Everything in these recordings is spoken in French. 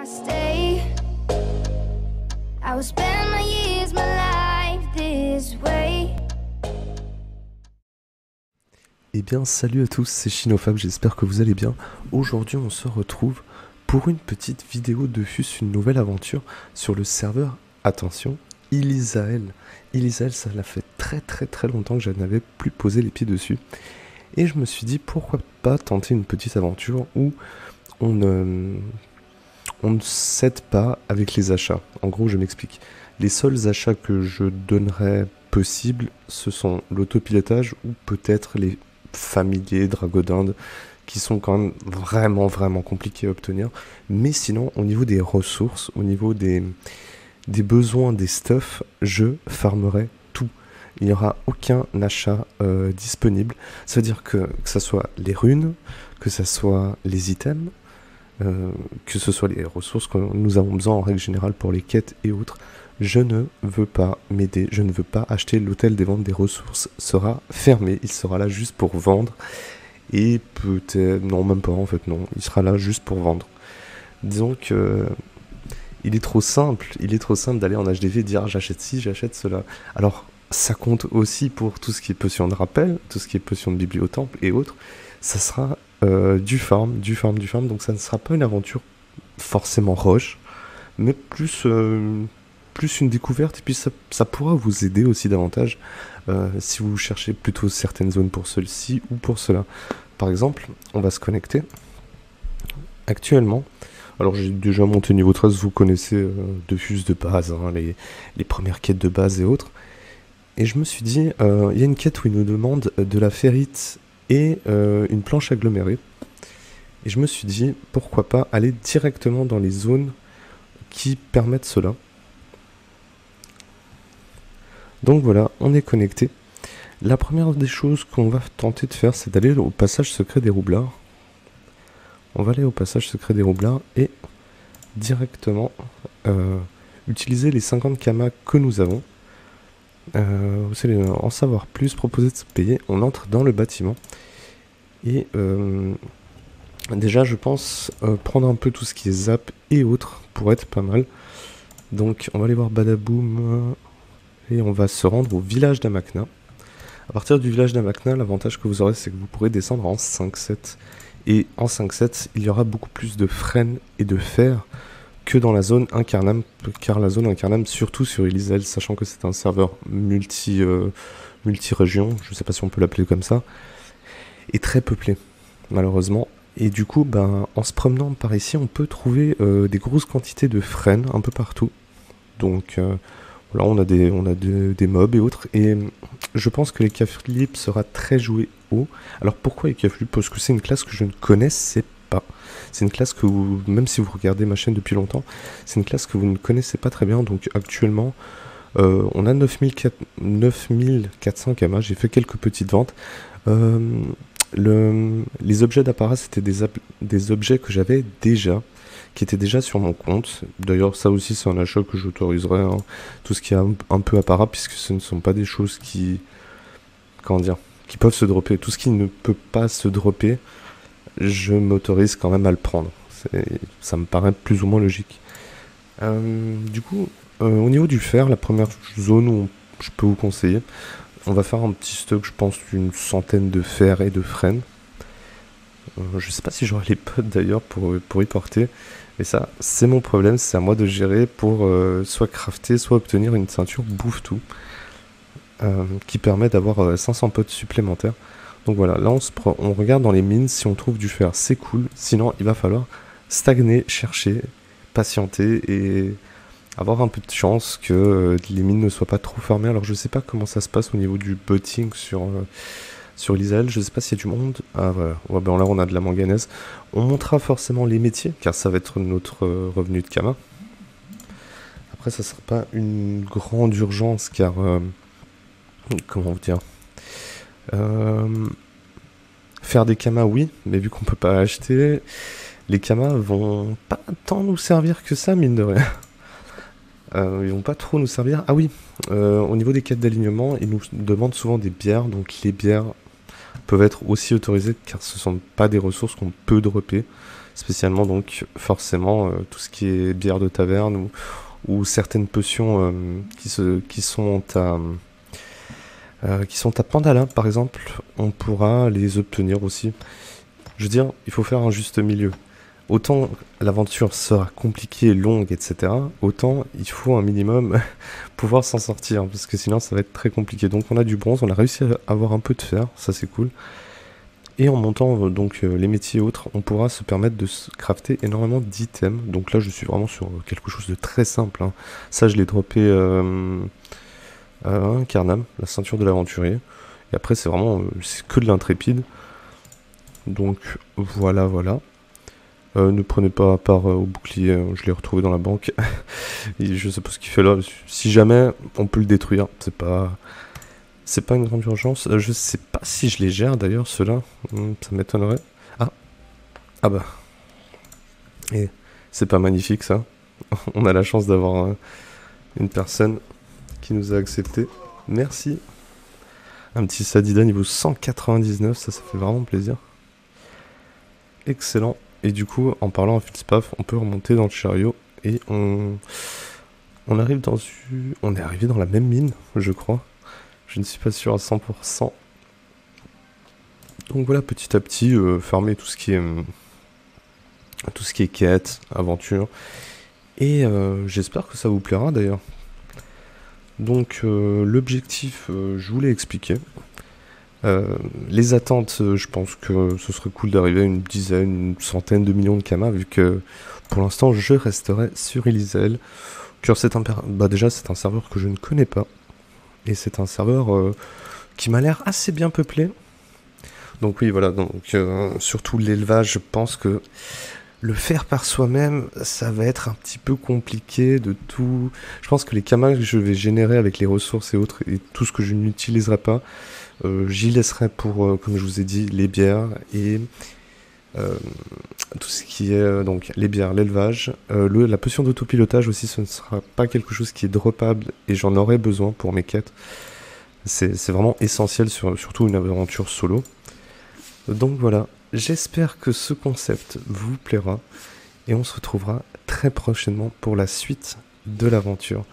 I stay. I will spend my years, my life this way. Eh bien salut à tous, c'est Shinofab, j'espère que vous allez bien. Aujourd'hui on se retrouve pour une petite vidéo de FUS, une nouvelle aventure sur le serveur, attention, Ilizael. Ilizael, ça l'a fait très longtemps que je n'avais plus posé les pieds dessus. Et je me suis dit pourquoi pas tenter une petite aventure où on ne cède pas avec les achats. En gros je m'explique. Les seuls achats que je donnerais possibles, ce sont l'autopilotage ou peut-être les familiers Dragodinde qui sont quand même vraiment compliqués à obtenir. Mais sinon, au niveau des ressources, au niveau des besoins, des stuffs, je farmerai tout. Il n'y aura aucun achat disponible. Ça veut dire que ce soit les runes, que ce soit les items, que ce soit les ressources que nous avons besoin en règle générale pour les quêtes et autres. Je ne veux pas m'aider, je ne veux pas acheter. L'hôtel des ventes des ressources sera fermé, il sera là juste pour vendre. Et peut-être, non même pas en fait, non, il sera là juste pour vendre. Disons que il est trop simple d'aller en HDV et dire j'achète ci, j'achète cela. Alors ça compte aussi pour tout ce qui est potion de rappel, tout ce qui est potion de bibliotemple et autres. Ça sera du farm, donc ça ne sera pas une aventure forcément rush, mais plus une découverte, et puis ça pourra vous aider aussi davantage si vous cherchez plutôt certaines zones pour celle-ci ou pour cela. Par exemple, on va se connecter. Actuellement, alors j'ai déjà monté niveau 13, vous connaissez de FUS de base, hein, les premières quêtes de base et autres. Et je me suis dit, il y a une quête où il nous demande de la ferrite et une planche agglomérée. Et je me suis dit, pourquoi pas aller directement dans les zones qui permettent cela. Donc voilà, on est connecté. La première des choses qu'on va tenter de faire, c'est d'aller au passage secret des roublards. On va aller au passage secret des roublards et directement utiliser les 50 kamas que nous avons. Vous allez en savoir plus, proposer de se payer. On entre dans le bâtiment. Et déjà, je pense prendre un peu tout ce qui est zap et autres pour être pas mal. Donc, on va aller voir Badaboom. Et on va se rendre au village d'Amakna. A partir du village d'Amakna, l'avantage que vous aurez, c'est que vous pourrez descendre en 5-7. Et en 5-7, il y aura beaucoup plus de frêne et de fer que dans la zone Incarnam. Car la zone Incarnam, surtout sur Ilizael, sachant que c'est un serveur multi-région, je ne sais pas si on peut l'appeler comme ça, est très peuplé, malheureusement. Et du coup, en se promenant par ici, on peut trouver des grosses quantités de frêne un peu partout. Donc... là, on a des mobs et autres, et je pense que les Caflip sera très joué haut. Alors pourquoi les Caflip? Parce que c'est une classe que je ne connaissais pas. C'est une classe que vous, même si vous regardez ma chaîne depuis longtemps, c'est une classe que vous ne connaissez pas très bien. Donc actuellement, on a 9400 kamas, j'ai fait quelques petites ventes. Les objets d'apparat, c'était des objets que j'avais déjà, qui était déjà sur mon compte. D'ailleurs, ça aussi, c'est un achat que j'autoriserai, hein. Tout ce qui est un peu apparat, puisque ce ne sont pas des choses qui... Comment dire? Qui peuvent se dropper. Tout ce qui ne peut pas se dropper, je m'autorise quand même à le prendre. Ça me paraît plus ou moins logique. Du coup, au niveau du fer, la première zone où je peux vous conseiller, on va faire un petit stock, je pense, d'une centaine de fer et de frêne. Je sais pas si j'aurai les potes d'ailleurs pour y porter. Et ça, c'est mon problème, c'est à moi de gérer pour soit crafter, soit obtenir une ceinture bouffe-tout. Qui permet d'avoir 500 potes supplémentaires. Donc voilà, là on regarde dans les mines, si on trouve du fer, c'est cool. Sinon, il va falloir stagner, chercher, patienter et avoir un peu de chance que les mines ne soient pas trop fermées. Alors je sais pas comment ça se passe au niveau du botting sur Ilizael, je sais pas s'il y a du monde. Ah voilà, ouais, là on a de la manganèse. On montrera forcément les métiers, car ça va être notre revenu de Kama. Après ça sera pas une grande urgence, car... comment vous dire, faire des kamas, oui, mais vu qu'on peut pas acheter, les kamas vont pas tant nous servir que ça, mine de rien. Ils vont pas trop nous servir. Ah oui, au niveau des quêtes d'alignement, ils nous demandent souvent des bières, donc les bières peuvent être aussi autorisées, car ce sont pas des ressources qu'on peut dropper. spécialement donc forcément tout ce qui est bière de taverne ou certaines potions qui sont à Pandala par exemple, on pourra les obtenir aussi. Je veux dire, il faut faire un juste milieu. Autant l'aventure sera compliquée, longue, etc., autant il faut un minimum pouvoir s'en sortir, parce que sinon ça va être très compliqué. Donc on a du bronze, on a réussi à avoir un peu de fer, ça c'est cool. Et en montant les métiers et autres, on pourra se permettre de se crafter énormément d'items. Donc là je suis vraiment sur quelque chose de très simple, hein. Ça je l'ai droppé un Carnam, la ceinture de l'aventurier. Et après c'est vraiment c'est que de l'intrépide. Donc voilà. Ne prenez pas part au bouclier, je l'ai retrouvé dans la banque. Et je sais pas ce qu'il fait là. Si jamais, on peut le détruire. C'est pas une grande urgence. Je sais pas si je les gère d'ailleurs, ceux-là. Ça m'étonnerait. Ah bah. Et c'est pas magnifique ça. On a la chance d'avoir une personne qui nous a accepté. Merci. Un petit Sadida niveau 199, ça fait vraiment plaisir. Excellent. Et du coup, en parlant à Filspaf, on peut remonter dans le chariot et on arrive on est arrivé dans la même mine, je crois. Je ne suis pas sûr à 100%. Donc voilà, petit à petit, farmer tout ce qui est quête, aventure. Et j'espère que ça vous plaira d'ailleurs. Donc l'objectif, je vous l'ai expliqué. Les attentes, je pense que ce serait cool d'arriver à une dizaine, une centaine de millions de kamas, vu que pour l'instant je resterai sur Elysiel. Car déjà c'est un serveur que je ne connais pas, et c'est un serveur qui m'a l'air assez bien peuplé. Donc oui voilà, donc surtout l'élevage, je pense que le faire par soi-même, ça va être un petit peu compliqué de tout. Je pense que les kamas que je vais générer avec les ressources et autres, et tout ce que je n'utiliserai pas, j'y laisserai pour, comme je vous ai dit, les bières et tout ce qui est donc les bières, l'élevage, la potion d'autopilotage aussi, ce ne sera pas quelque chose qui est droppable et j'en aurai besoin pour mes quêtes. C'est vraiment essentiel, surtout une aventure solo. Donc voilà, j'espère que ce concept vous plaira et on se retrouvera très prochainement pour la suite de l'aventure.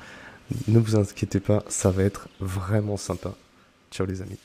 Ne vous inquiétez pas, ça va être vraiment sympa. Ciao les amis.